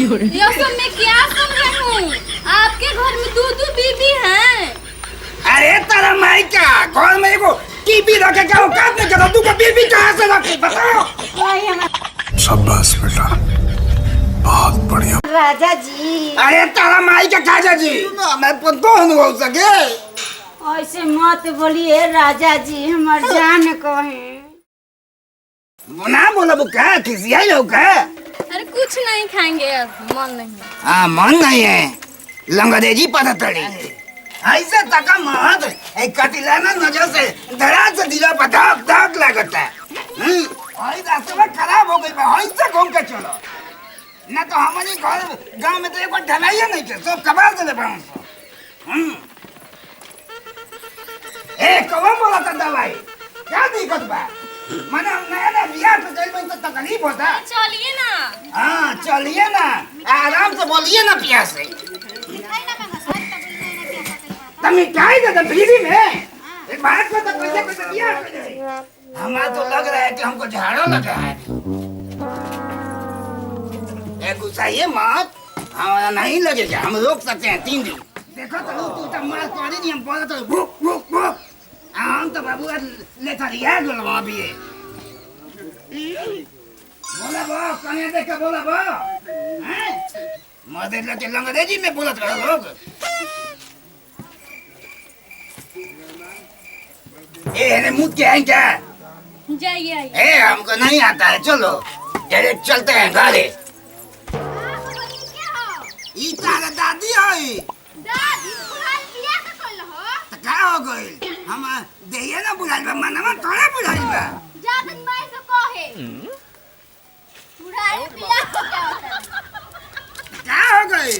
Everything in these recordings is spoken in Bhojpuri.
यह सब मैं क्या सुन रही हूँ? आपके घर में दो बीबी हैं। अरे तेरा माई क्या घर में एगो टीवी रखे क्या औकात नहीं करता, तू को बीबी कहाँ से रखी बताओ। शाबाश बेटा, बहुत बढ़िया। राजा जी अरे तेरा माई का काजा जी मैं पतो हो सके। ऐसे मत बोलिए राजा जी, हमार जान कहे ना बोला वो क्या किसी आई लोग क्या। अरे कुछ नहीं खाएंगे, अब मन नहीं है। हाँ मन नहीं है, लंगरेजी पता तड़ी ऐसे तका मत एक कटिलाना नजर से धड़ा से दिला पर धक धक लगता है। और रास्ते में खराब हो गई है, ऐसे घूम के चलो ना तो हमारे घर गांव में तो एक बार ढलाइए नहीं के सब कबाल से ले पाऊँ। ए कौन बोला था दवाई क्या दिक्कत बा? मने नया नया बियाह तो कहीं में तो तकलीफ होता। चलिए ना। हाँ चलिए ना, आराम से बोलिए ना पिया से। तमी क्या ही देते बीवी में एक बात को तो कैसे बियाह कर दे। हमारा तो लग रहा है कि हमको झाड़ो लगा है। ए गुस्साइए मत, हमारा नहीं लगेगा, हम रोक सकते हैं 3 दिन। देखो तो तू तो मार तोड़ी नहीं, हम बोला तो भूख भूख भूख हम तो बाबू लेकर रिया बोलवा भी है। बोला बो कने देख के बोला बो हैं मदे लगे लंगरेजी में बोलत रहो लोग। ए ने मुझ के हैं क्या? जाइए आइए। ए हमको नहीं आता है, चलो डायरेक्ट चलते हैं घरे। ई तारा दादी है। दादी बुढ़ाई बियाह का कइल हो? क्या हो गई? हम देहिए ना बुलाइबा, मनवा तोरा बुलाइबा। जादन माई से कहे बुढ़ाई बियाह का क्या होता है? क्या हो गई?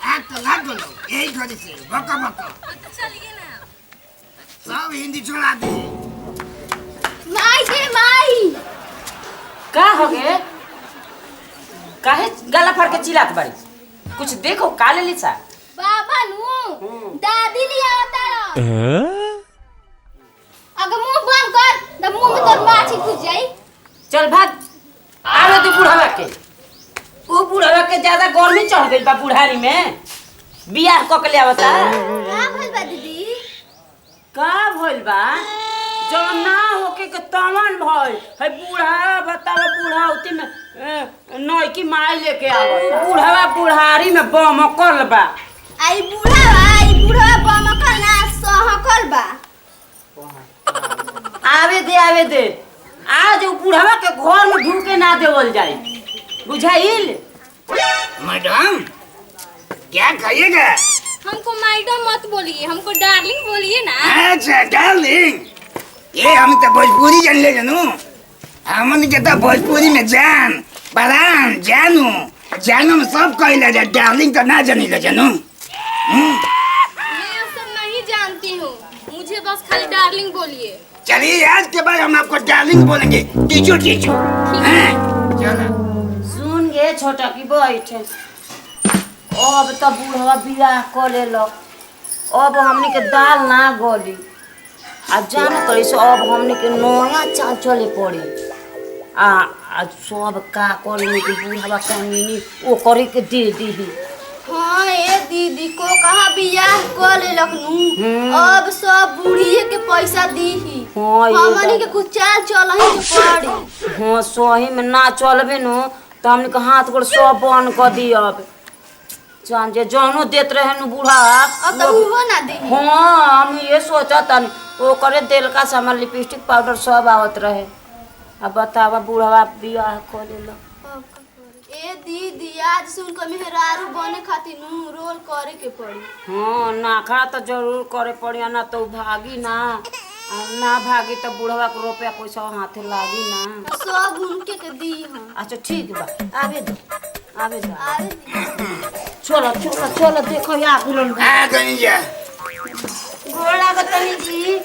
आग तो लाग लो यही घड़ी से बका बका। तो चलिए ना। सब हिंदी छोड़ा दे। माई के माई का हो गए? काहे गला फाड़ के चिल्लात बाड़ी? कुछ देखो काले लिसा बाबा नु दादी लिया होता है। अगर मुंह बंद कर तो मुंह में तोर माछी घुस जाई। चल भाग। आवे तू बुढ़ावा के, वो बुढ़ावा के ज्यादा गर्मी चढ़ गई बा बुढ़ारी में, बियाह क के ले आवता। का भइल बा दीदी? का भइल बा? जब ना होके के तमन भइल है। बूढ़ा बतावा बुढ़ाउती में नई की माई लेके आवता। बुढ़ावा बुढ़ारी में बमकल बा। आई बूढ़ा बमकल ना सहकल बा। आवे दे आज उ बुढ़ावा के घर में ढूके ना देवल जाई, बुझाइल? मैडम क्या खाइएगा? हमको मैडम मत बोलिए, हमको डार्लिंग बोलिए ना। अच्छा डार्लिंग, ये हम तो भोजपुरी जान ले जानू। हमन के तो भोजपुरी में जान बरान जानू में सब कहला जा, डार्लिंग तो ना जानी ले जानू। मैं सब नहीं जानती हूँ, मुझे बस खाली डार्लिंग बोलिए। चलिए आज के बाद हम आपको डार्लिंग बोलेंगे, टीचू टीचू। चलो सुन गे छोटा की बैठ। अब तो बुढ़वा बियाह कर लेलो, अब हमनी के दाल ना गली। आ जान करी सो अब हमनी के नया चाल चले पड़ी। आज सब का करी के बुढ़वा कहीं ओ करे के दे दी। हाँ ये दीदी को कहा बियाह कर ले लखनऊ, अब सब बुढ़िए के पैसा दी ही। हाँ, हमनी के कुछ चाल चल ही के पड़ी। हाँ सही में ना चलबे नु तो हमनी के हाथ गोड़ सब बंद कर दी। अब जान जे जौनो देत रहे नु बूढ़ा अब तो वो ना दी। हाँ हम ये सोचा तन वो करे दिल का सामान लिपस्टिक पाउडर सब आवत रहे। अब बतावा बुढ़वा बियाह कर लेलो। ए दीदी आज सुन के मेहरारू बने खातिर नु रोल करे के पड़ी। हाँ नाखा तो जरूर करे पड़ी, ना तो भागी ना। ना भागी तो बुढ़वा को रुपया पैसा हाथे लागी ना। सब उनके के दी हम। अच्छा ठीक बा, आवे दो। अरे चलो देखो या गुलन आ गई जा। गोला गतनी जी।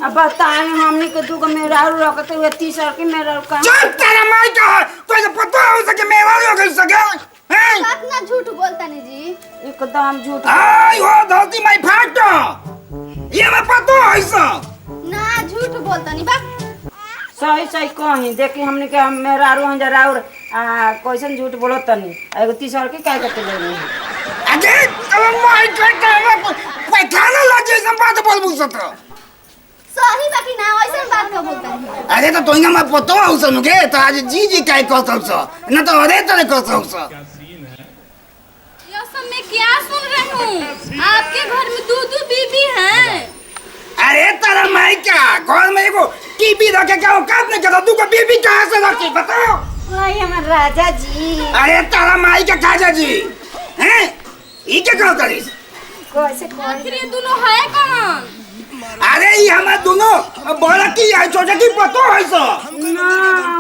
अब बताए हमनी के दुगो मेहरारू रखते हुए 30 की मेहरारू का। चुप तेरा माई का कोई तो पता हो सके मेरा हो गई सके हैं? कितना झूठ बोलता नहीं जी? एकदम झूठ। आई हो धरती माई फाटो, ये मैं पता है ऐसा ना झूठ बोलता नहीं बा। सही सही कहीं देखी हमने के हम मेहरारू हम जरा और कैसन झूठ बोलत तनी एगो 30 और के काहे करते ले रही अरे तब माय का पैखाना लगे सब बात बोलबू सत सही बाकी ना ऐसे बात का बोलता है। अरे तो तोइना मैं पतो हूं सनु के तो आज जी जी काहे कहत हूं न तो अरे तोरे कहत हूं ये सब मैं क्या सुन रही हूँ? आपके घर में दो बीबी हैं। अरे तेरा माई का घर में एगो टीवी रखे के औकात नहीं करता तू को बीबी कहां से रखी बताओ? वही हमार राजा जी अरे तेरा माई का काजा जी हैं ई के कहत रही कैसे आखिर ये दोनों है कौन? अरे ये हमार दोनों बड़ा की है छोटा की पतो है सो ना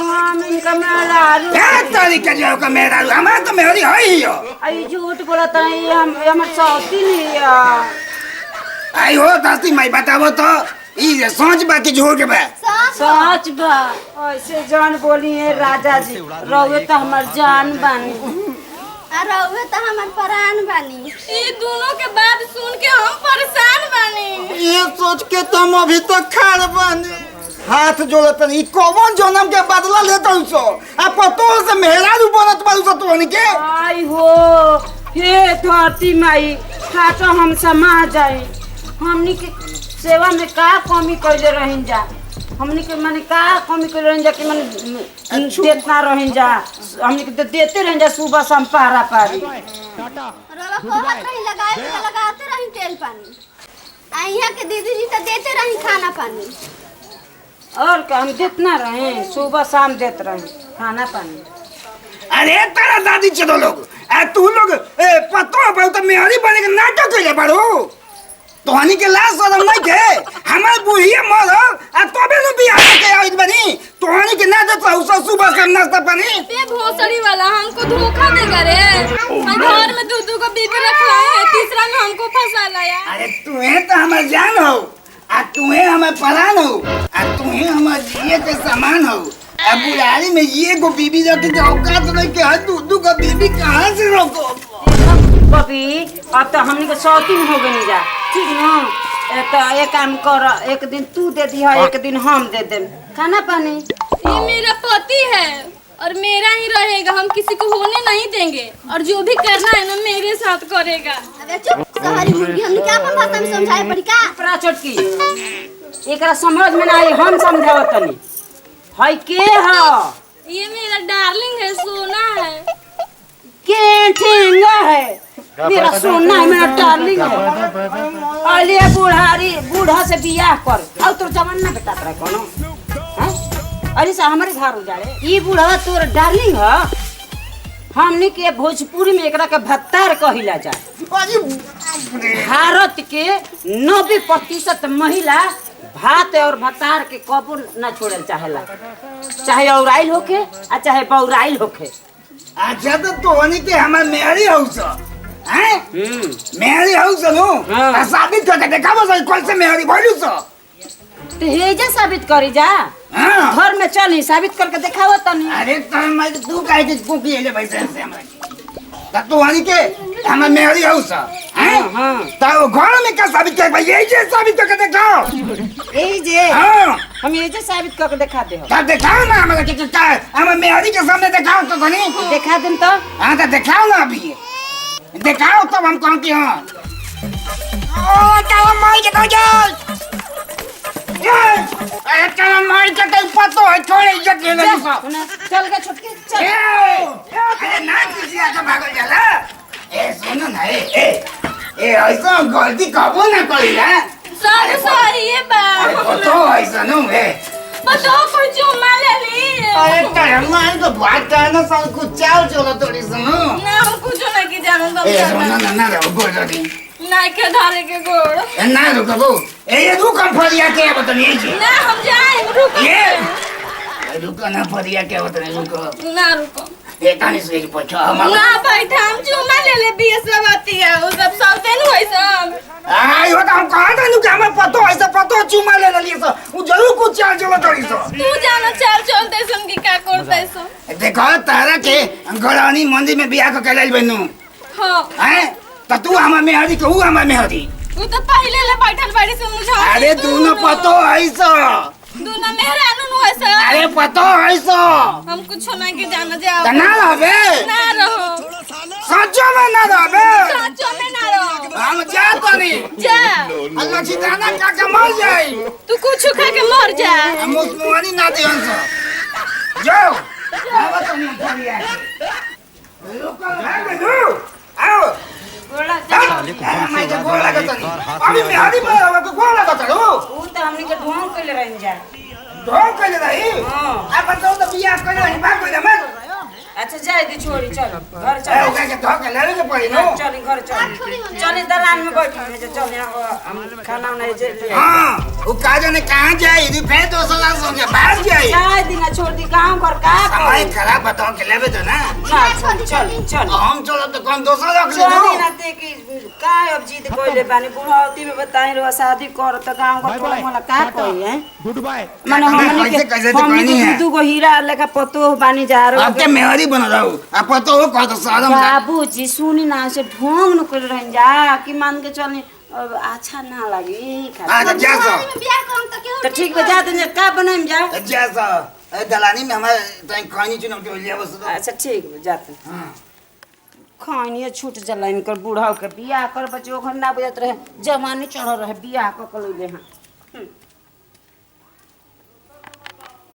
हम इनका मेहरारू क्या तरीके जो का मेरा हमार तो मेरी है ही हो आई झूठ बोलत है ये हमर सौती नहीं आई हो दासी माई बताओ तो ई सोच बाकी झूठ बा सच बा ऐसे जान बोली है राजा जी रहुए तो हमार जान बानी अरे वे तो हमार प्राण बानी। ये दोनों के बात सुन के हम परेशान बानी। ये सोच के तुम अभी तक खाड़ बानी हाथ जोड़त नहीं कौन जन्म के बदला लेता हूं सो अब पतो से मेहरारू बनत बालू सो तोनी के आई हो हे धरती माई खाटो हम समा जाए हमनी के सेवा में का कमी कइले रहिन जा हमनी के माने का कमी कइले रहिन जा कि माने देत ना रहिन जा हमनी के देते रहिन जा सुबह शाम पहरा पारी रवा कोहत रही लगाए तो लगाते रही तेल पानी। आ यहाँ के दीदी जी तो देते रही खाना पानी। और क्या हम देत ना रहे सुबह शाम देत रहे खाना पानी। अरे तेरा दादी चलो लोग तू लोग पतो बहुत मेहरी बने के नाटक कइले बाड़ू तोहनी के लाश शरम नहीं के हमार बुढ़िया मर आ तबे न बियाह के आइल बनी तोहनी के ना देत हूं सुबह से नाश्ता पानी बे भोसड़ी वाला हमको धोखा देगा रे। हम घर में दूध को बीबी रखला है तीसरा में हमको फंसा लाया। अरे तुम्हें तो हमार जान हो आ तुम्हें हमार प्राण हो आ तुम्हें हमार जिए के सामान हो अब बुढ़ारी में ये को बीबी रखे के औकात नहीं के दूध का बीबी कहां से रोको बबी अब तो हमनी के शौकीन हो गई जा ठीक ना तो एक काम कर एक दिन तू दे दी एक दिन हम दे देम खाना पानी। ये मेरा पति है और मेरा ही रहेगा। हम किसी को होने नहीं देंगे और जो भी करना है ना मेरे साथ करेगा। अबे चुप शहरी मुर्गी हमने क्या अपन भाषा में समझाए पड़ी का? पूरा छोटकी एकरा समझ में ना आई हम समझावत तनी है के ह ये मेरा डार्लिंग है सोना है के ठेंगा है मेरा सोना है मेरा डार्लिंग है अलिया बुढ़ारी बूढ़ा से बियाह कर और तोर जमाना बेटा रहा कोनो हैं अरे सा हमारे घर उजाड़े ई बूढ़ा तोर डार्लिंग है हमनी के भोजपुरी में एकरा के भत्तार कहिला जाए। भारत के 90% महिला भात और भत्तार के कबू न छोड़ल चाहेला चाहे औराइल होके आ चाहे बौराइल होके। अच्छा तो तोहनी के हमार मेहरी हाउस हैं मेहरी हाउस नो हाँ। साबित करके देखाबो सही कौन से मेहरी भइलू सो तो हेजा साबित करी जा हां घर में चली साबित करके दिखाओ तनी। अरे तन मैं तू काहे के कुकी ले पैसे से हमरा तोहनी के हमार मेहरी हाउस हैं हां तो घर में का साबित कर भाई यही जे साबित करके दिखाओ ए जे हां हम हेजा साबित करके दिखा दे तब दिखाओ ना हमरा के का हमार मेहरी के सामने दिखाओ तो धनी दिखा देम तो हां तो दिखाओ ना अभी दिखाओ तब हम कहूं कि हां ओ चलो माई के तो अरे चलो माई के तो पतो है थोड़ी इज्जत ले ले चल के छुटकी चल अरे ना किसी आके भागल जाला ए सुनो ना ए ऐसा गलती कबो ना करी ना सब सही है बा। पतो ऐसा नो बताओ कोई चुम्मा ले ली। अरे तेरे माई तो बात करना सब कुछ चाव चलो थोड़ी सुनो ना हम कुछ नहीं की जानू तुम ए सुनो ना ना रुको जल्दी ना के धारे के गोड़ ना रुको बो ये रुको फरिया के बताइए जी ना हम जाए रुको ये रुको ना फरिया के बताइए रुको ना रुको ये तानी से पूछो हम ना बैठा हम चुम्मा ले ले बीएस लगाती है वो सब सबते न होई सब आई हो तो हम कहा था नु कि हमें पतो ऐसा पतो चुमा ले लिए सो वो जरूर कुछ चाल चलो करी सो तू जाना चाल चलते सन की क्या करते सो देखो तारा के गरानी मंदिर में बियाह को कैलाल बनु हां हैं तो तू हमें मेहदी कहू हमें मेहदी वो तो पहले ले बैठल बाड़ी से मुझे अरे दोनों पतो ऐसा दूना मेहरा नु है सर। अरे पतो है सो हम कुछ नहीं के जाना जाओ। तना रहबे ना रहो। सचो में ना रहबे। सचो में ना रहो। हम जा तनी। जा। अल्लाह चिताना का के मर जाई। तू कुछ खा के मर जा। हम मुसलमानी ना दिहन सो। जाओ। आवा तनी खरिया। रुको भाग आओ। गोला मैं तो गोल लगा तनी। अभी मेहदी पर आवा को गोल लगा तलो। ऊ तो हमनी के ढोंग कइले रहन जा। ढोंग कइले रही। हां। अब तो बियाह कइले रही भाग कइले मैं। अच्छा जाए दे छोड़ी चल घर ए चल। ओके के धोक ले के पड़ी नो। चल घर चल। चल दलान में बैठ चल हम खाना नहीं जे। हां वो काजो ने कहां जाई इदी फेर दोसला संगे भाग जाई। जाए दिन छोड़ दी गांव घर का समय खराब बताओ के लेबे तो ना। चल चल चल। हम चलो तो कौन दोसर रख ले चल दो। ना ते की का अब जिद कोइले बानी बुढ़ावती में बताई रो शादी कर त गांव घर टोला मोला का कोई है। Good bye. माने हमनी कैसे के तो कहनी है। दू गो हीरा लेका पतो बानी जा रो। अब के मेहरी बन रहू अब पतो हो कह तो सादम बाबूजी सुनी ना से ढोंग न कर रहन जा कि मान के चलनी अच्छा ना लगी हां तो जा सो बियाह करम त केहू। तो ठीक बजा दे का बनाइम जा। जा सो दलानी में हमारे तई खानी चुनाव के लिया बस तो। अच्छा ठीक जाते हां खानिए छूट जला इनकर बूढ़ा के बियाह कर बच्चों घर ना बुझत रहे जवानी चढ़ रहे बियाह क कल ले हां।